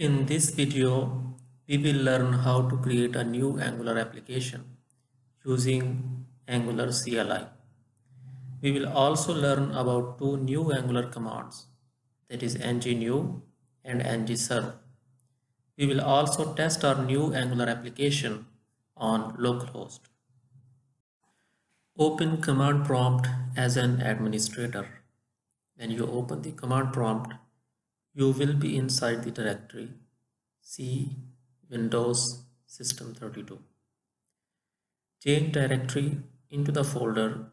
In this video, we will learn how to create a new Angular application using Angular CLI. We will also learn about two new Angular commands, that is ng-new and ng-serve. We will also test our new Angular application on localhost. Open command prompt as an administrator. When you open the command prompt, you will be inside the directory C Windows System 32. Change directory into the folder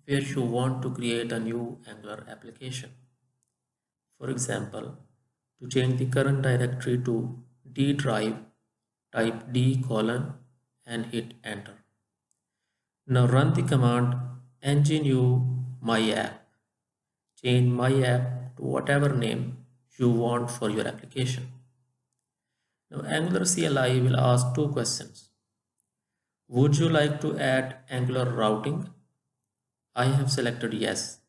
where you want to create a new Angular application. For example, to change the current directory to D drive, type D: and hit enter. Now run the command ng-new myapp. Change myapp to whatever name you want for your application. Now Angular CLI will ask two questions. Would you like to add Angular routing? I have selected yes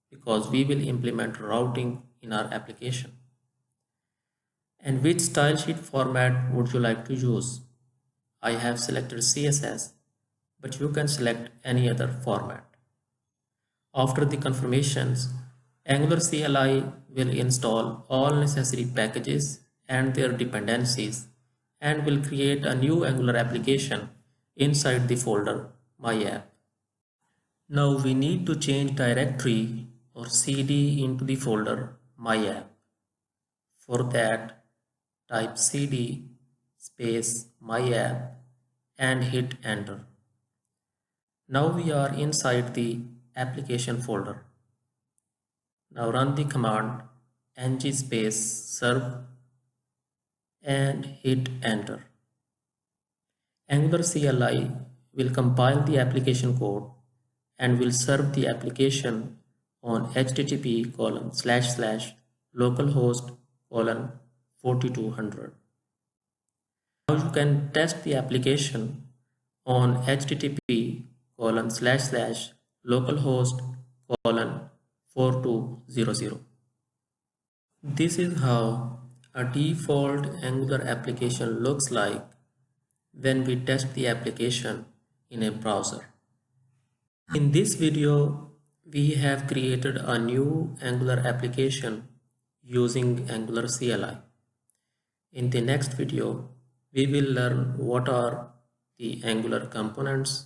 because we will implement routing in our application. And which style sheet format would you like to use? I have selected CSS, but you can select any other format. After the confirmations, Angular CLI will install all necessary packages and their dependencies and will create a new Angular application inside the folder myapp. Now we need to change directory or CD into the folder myapp. For that, type cd space myapp and hit enter. Now we are inside the application folder. Now run the command ng space serve and hit enter. Angular CLI will compile the application code and will serve the application on http://localhost:4200. Now you can test the application on http://localhost:4200. This is how a default Angular application looks like when we test the application in a browser. In this video, we have created a new Angular application using Angular CLI. In the next video, we will learn what are the Angular components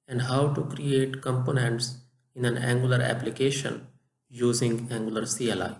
and how to create components in an Angular application using Angular CLI.